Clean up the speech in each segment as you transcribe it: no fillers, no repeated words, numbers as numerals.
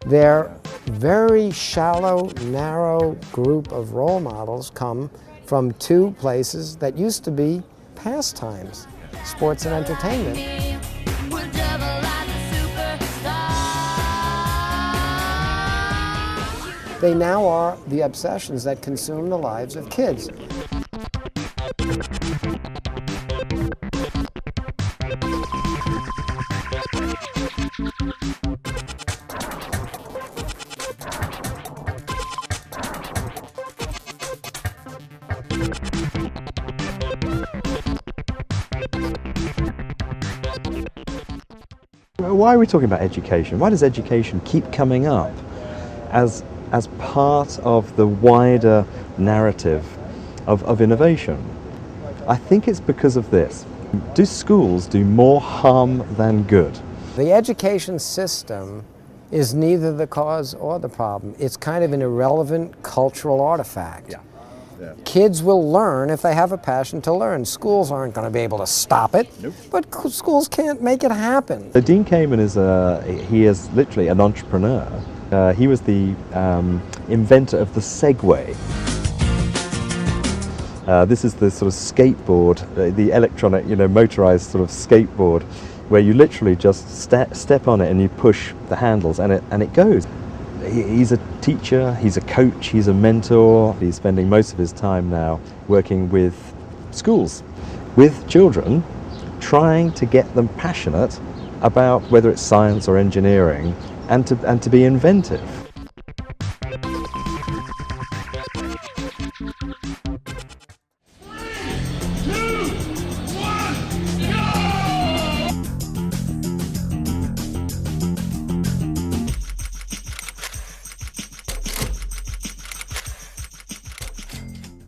Their very shallow, narrow group of role models come from two places that used to be pastimes, sports and entertainment. They now are the obsessions that consume the lives of kids. Why are we talking about education? Why does education keep coming up as part of the wider narrative of innovation? I think it's because of this. Do schools do more harm than good? The education system is neither the cause or the problem. It's kind of an irrelevant cultural artifact. Yeah. Kids will learn if they have a passion to learn. Schools aren't going to be able to stop it, Nope. but schools can't make it happen. So Dean Kamen is literally an entrepreneur. He was the inventor of the Segway. This is the sort of skateboard, the electronic, motorized sort of skateboard, where you literally just step on it and you push the handles and it goes. He's a teacher, he's a coach, he's a mentor. He's spending most of his time now working with schools, with children, trying to get them passionate about whether it's science or engineering and to be inventive.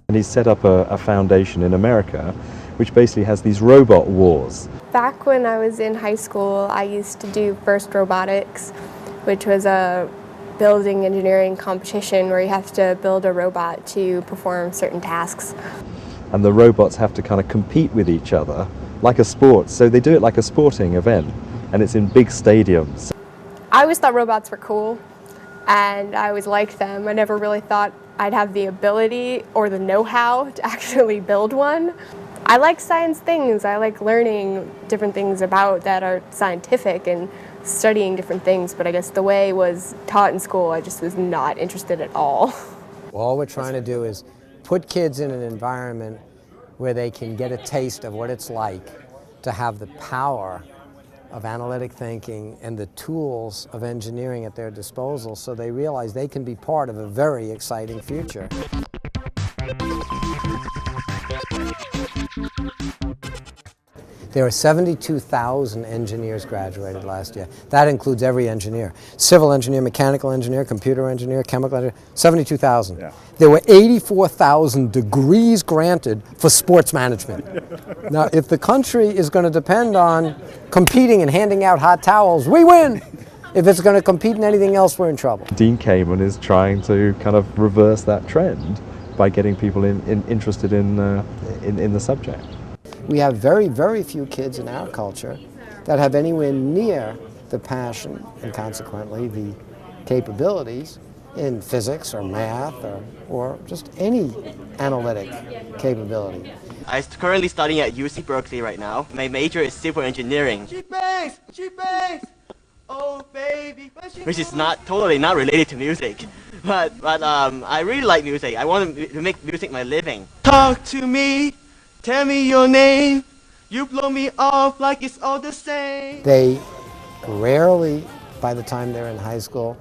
And he's set up a foundation in America which basically has these robot wars. Back when I was in high school, I used to do FIRST Robotics, which was a building engineering competition where you have to build a robot to perform certain tasks. And the robots have to kind of compete with each other like a sport. So they do it like a sporting event, and it's in big stadiums. I always thought robots were cool, and I always liked them. I never really thought I'd have the ability or the know-how to actually build one. I like science things. I like learning different things about that are scientific and studying different things, but I guess the way it was taught in school, I just was not interested at all. All we're trying to do is put kids in an environment where they can get a taste of what it's like to have the power of analytic thinking and the tools of engineering at their disposal, so they realize they can be part of a very exciting future. There are 72,000 engineers graduated last year. That includes every engineer. Civil engineer, mechanical engineer, computer engineer, chemical engineer, 72,000. Yeah. There were 84,000 degrees granted for sports management. Now, if the country is going to depend on competing and handing out hot towels, we win. If it's going to compete in anything else, we're in trouble. Dean Kamen is trying to kind of reverse that trend by getting people interested in the subject. We have very, very few kids in our culture that have anywhere near the passion and consequently the capabilities in physics or math or just any analytic capability. I'm currently studying at UC Berkeley right now. My major is civil engineering. Oh baby, which is totally not related to music. But I really like music. I want to make music my living. Talk to me. Tell me your name, you blow me off like it's all the same. They rarely, by the time they're in high school,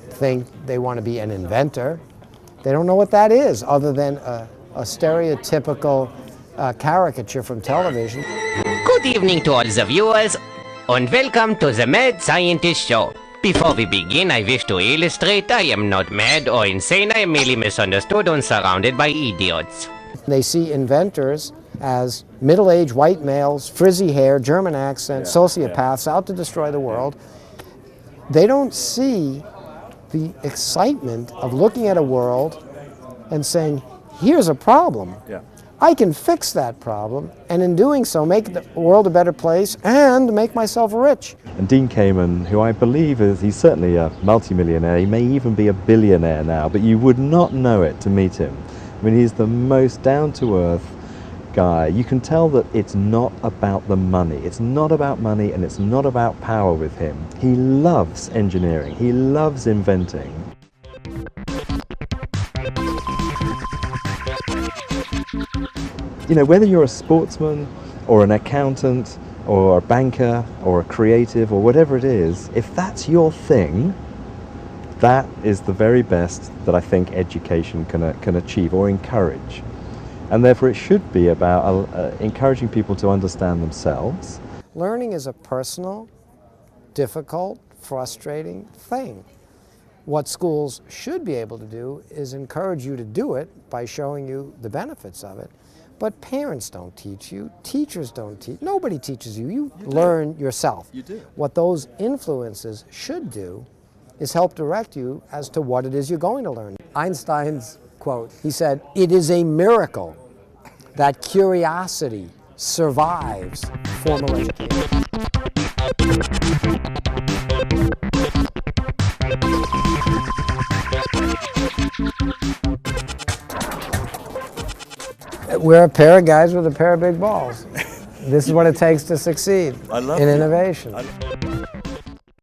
think they want to be an inventor. They don't know what that is, other than a stereotypical caricature from television. Good evening to all the viewers, and welcome to the Mad Scientist Show. Before we begin, I wish to illustrate I am not mad or insane, I am merely misunderstood and surrounded by idiots. They see inventors as middle-aged white males, frizzy hair, German accent, sociopaths out to destroy the world. They don't see the excitement of looking at a world and saying, here's a problem. I can fix that problem, and in doing so, make the world a better place and make myself rich. And Dean Kamen, who I believe he's certainly a multimillionaire, he may even be a billionaire now, but you would not know it to meet him. I mean, he's the most down-to-earth guy. You can tell that it's not about the money. It's not about money, and it's not about power with him. He loves engineering. He loves inventing. You know, whether you're a sportsman or an accountant or a banker or a creative or whatever it is, if that's your thing, that is the very best that I think education can achieve or encourage. And therefore it should be about encouraging people to understand themselves. Learning is a personal, difficult, frustrating thing. What schools should be able to do is encourage you to do it by showing you the benefits of it. But parents don't teach you, teachers don't teach, nobody teaches you. You learn yourself. You do. What those influences should do is help direct you as to what it is you're going to learn. Einstein's quote, he said, "It is a miracle that curiosity survives formal education." We're a pair of guys with a pair of big balls. This is what it takes to succeed in innovation.